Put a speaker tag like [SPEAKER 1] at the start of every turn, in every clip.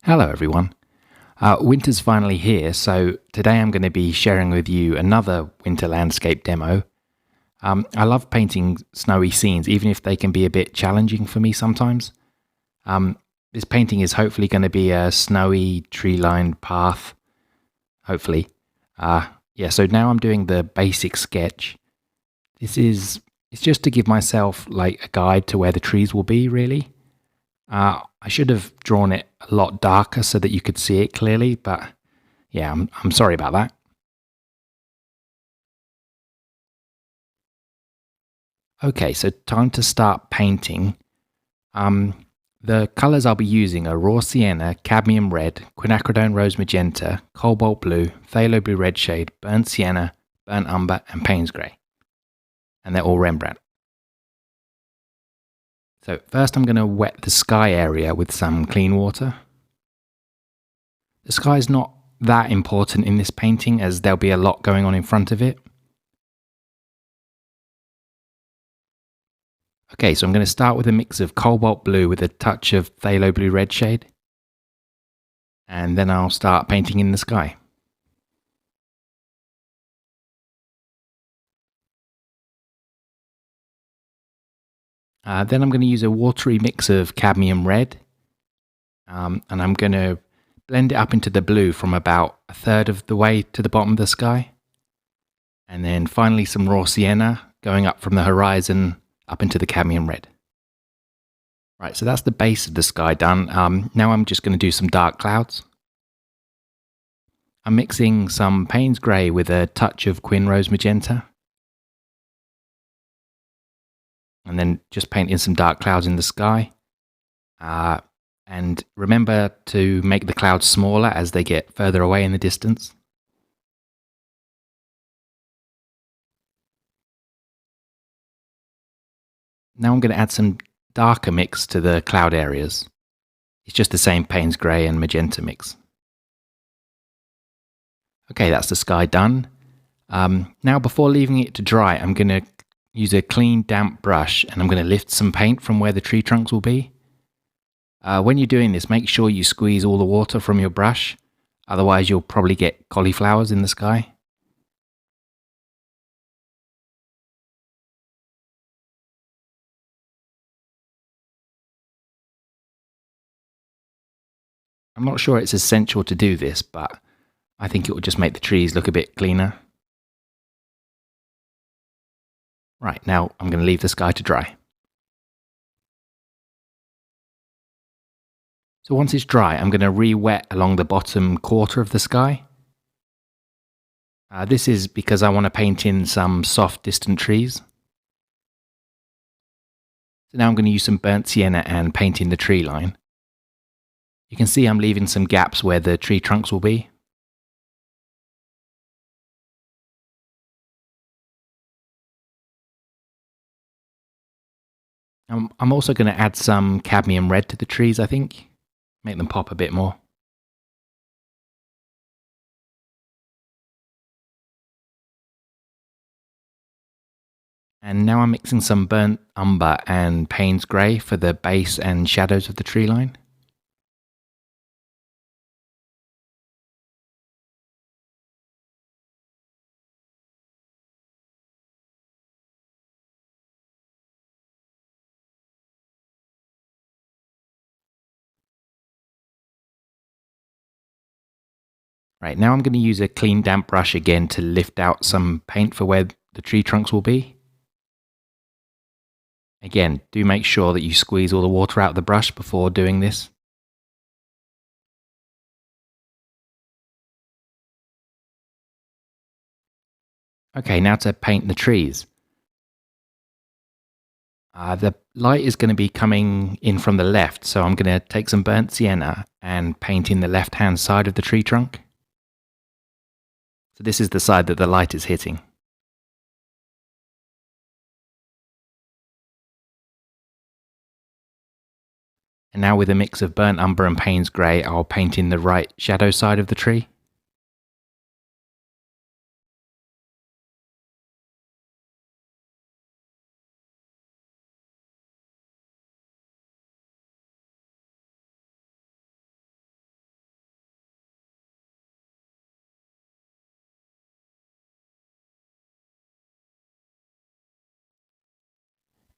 [SPEAKER 1] Hello everyone. Winter's finally here, so today I'm going to be sharing with you another winter landscape demo. I love painting snowy scenes, even if they can be a bit challenging for me sometimes. This painting is hopefully going to be a snowy tree-lined path, hopefully. So now I'm doing the basic sketch. It's just to give myself like a guide to where the trees will be, really. I should have drawn it a lot darker so that you could see it clearly, but yeah, I'm sorry about that. Okay, so time to start painting. The colours I'll be using are raw sienna, cadmium red, quinacridone rose magenta, cobalt blue, phthalo blue red shade, burnt sienna, burnt umber, and Payne's grey. And they're all Rembrandt. So first I'm going to wet the sky area with some clean water. The sky is not that important in this painting as there'll be a lot going on in front of it. Okay, so I'm going to start with a mix of cobalt blue with a touch of phthalo blue red shade. And then I'll start painting in the sky. Then I'm going to use a watery mix of cadmium red. And I'm going to blend it up into the blue from about a third of the way to the bottom of the sky. And then finally some raw sienna going up from the horizon up into the cadmium red. Right, so that's the base of the sky done. Now I'm just going to do some dark clouds. I'm mixing some Payne's grey with a touch of Quin Rose magenta. And then just painting some dark clouds in the sky. And remember to make the clouds smaller as they get further away in the distance. Now I'm going to add some darker mix to the cloud areas. It's just the same Payne's grey and magenta mix. Okay, that's the sky done. Now before leaving it to dry, I'm going to use a clean damp brush and I'm going to lift some paint from where the tree trunks will be. When you're doing this, make sure you squeeze all the water from your brush, otherwise you'll probably get cauliflowers in the sky. I'm not sure it's essential to do this, but I think it will just make the trees look a bit cleaner. Right, now I'm going to leave the sky to dry. So once it's dry, I'm going to re-wet along the bottom quarter of the sky. This is because I want to paint in some soft distant trees. So now I'm going to use some burnt sienna and paint in the tree line. You can see I'm leaving some gaps where the tree trunks will be. I'm also going to add some cadmium red to the trees, I think. Make them pop a bit more. And now I'm mixing some burnt umber and Payne's grey for the base and shadows of the tree line. Right, now I'm going to use a clean damp brush again to lift out some paint for where the tree trunks will be. Again, do make sure that you squeeze all the water out of the brush before doing this. Okay, now to paint the trees. The light is going to be coming in from the left, so I'm going to take some burnt sienna and paint in the left-hand side of the tree trunk. So this is the side that the light is hitting. And now with a mix of burnt umber and Payne's grey, I'll paint in the right shadow side of the tree.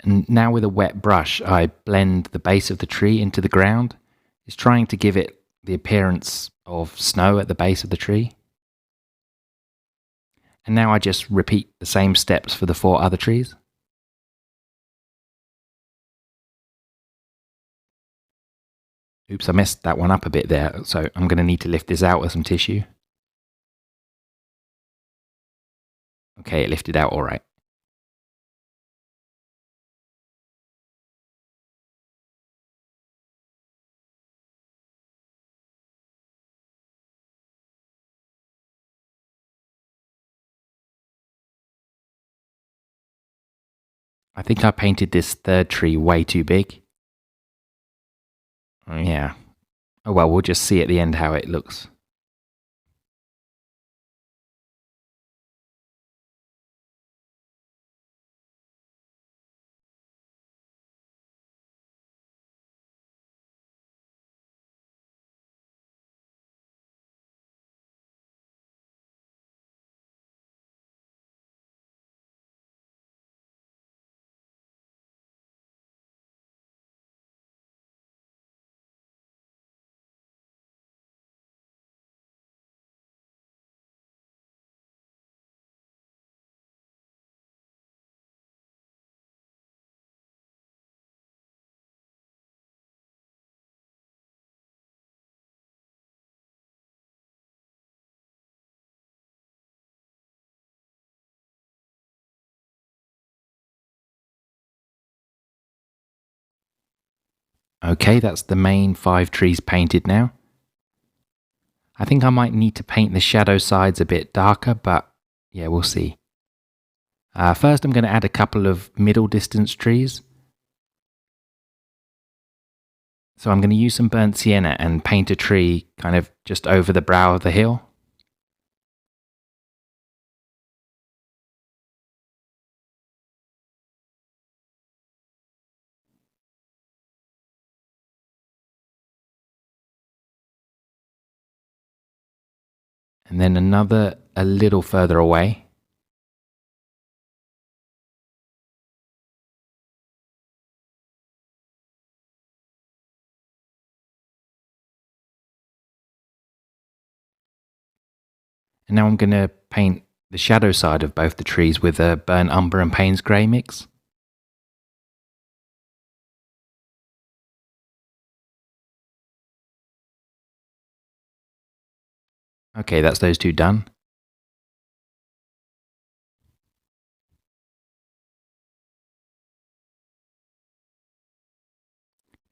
[SPEAKER 1] And now with a wet brush, I blend the base of the tree into the ground. It's trying to give it the appearance of snow at the base of the tree. And now I just repeat the same steps for the 4 other trees. Oops, I messed that one up a bit there, so I'm going to need to lift this out with some tissue. Okay, it lifted out all right. I think I painted this 3rd tree way too big. Yeah. Oh well, we'll just see at the end how it looks. Okay, that's the main 5 trees painted now. I think I might need to paint the shadow sides a bit darker, but yeah, we'll see. First, I'm going to add a couple of middle distance trees. So I'm going to use some burnt sienna and paint a tree kind of just over the brow of the hill. And then another a little further away. And now I'm going to paint the shadow side of both the trees with a burnt umber and Payne's grey mix. Okay, that's those 2 done.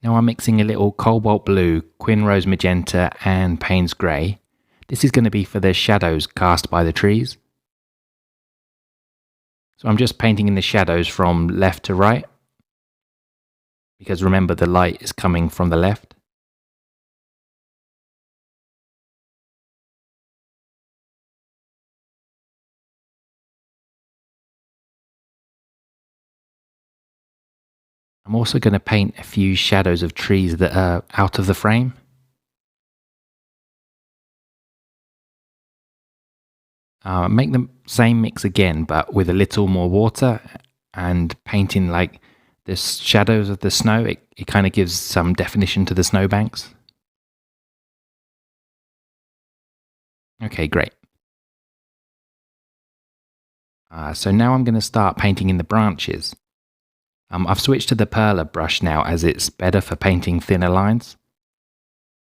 [SPEAKER 1] Now I'm mixing a little Cobalt Blue, Quinrose Magenta and Payne's grey. This is going to be for the shadows cast by the trees. So I'm just painting in the shadows from left to right, because remember the light is coming from the left. I'm also going to paint a few shadows of trees that are out of the frame. Make the same mix again, but with a little more water, and painting like the shadows of the snow. It kind of gives some definition to the snowbanks. Okay, great. So now I'm going to start painting in the branches. I've switched to the Perla brush now as it's better for painting thinner lines.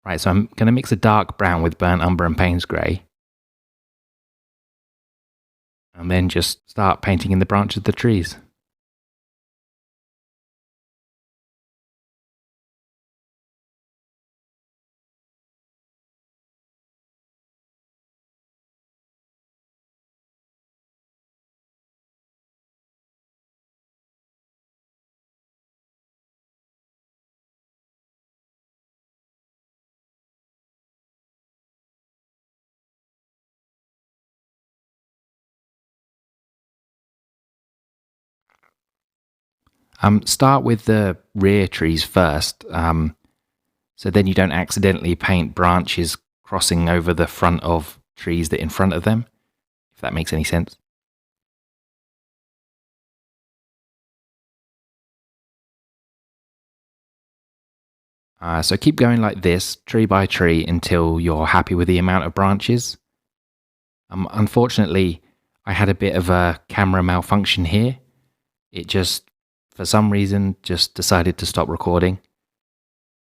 [SPEAKER 1] Right, so I'm going to mix a dark brown with burnt umber and Payne's grey. And then just start painting in the branches of the trees. Start with the rear trees first, so then you don't accidentally paint branches crossing over the front of trees that are in front of them, if that makes any sense. So keep going like this, tree by tree, until you're happy with the amount of branches. Unfortunately, I had a bit of a camera malfunction here. It just, for some reason, just decided to stop recording.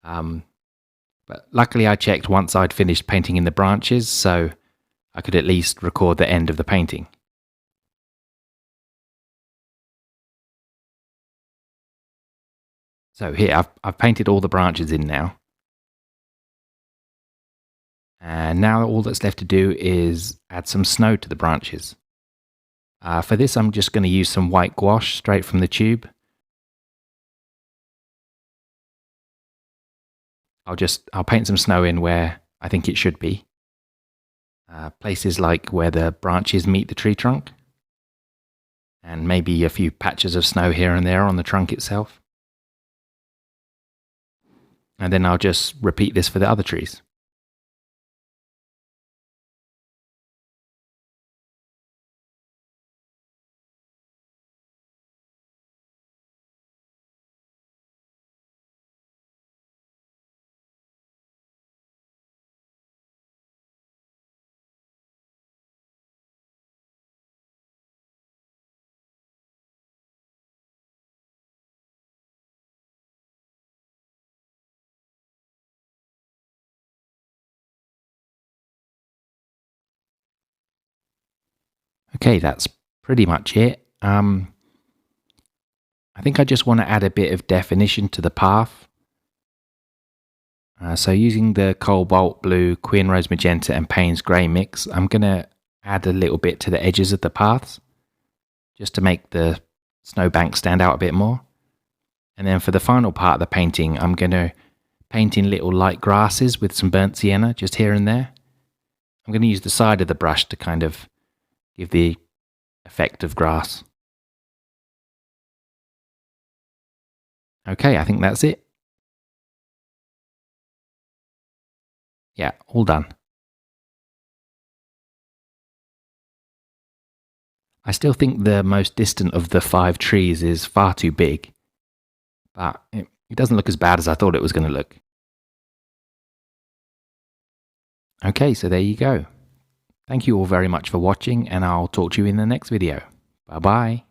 [SPEAKER 1] But luckily I checked once I'd finished painting in the branches, so I could at least record the end of the painting. So here, I've painted all the branches in now. And now all that's left to do is add some snow to the branches. For this, I'm just going to use some white gouache straight from the tube. I'll paint some snow in where I think it should be. Places like where the branches meet the tree trunk. And maybe a few patches of snow here and there on the trunk itself. And then I'll just repeat this for the other trees. Okay, that's pretty much it. I think I just want to add a bit of definition to the path. So using the Cobalt Blue, Queen Rose Magenta and Payne's Grey mix, I'm going to add a little bit to the edges of the paths, just to make the snowbank stand out a bit more. And then for the final part of the painting, I'm going to paint in little light grasses with some burnt sienna just here and there. I'm going to use the side of the brush to kind of give the effect of grass. Okay, I think that's it. Yeah, all done. I still think the most distant of the 5 trees is far too big, but it doesn't look as bad as I thought it was going to look. Okay, so there you go. Thank you all very much for watching, and I'll talk to you in the next video. Bye bye.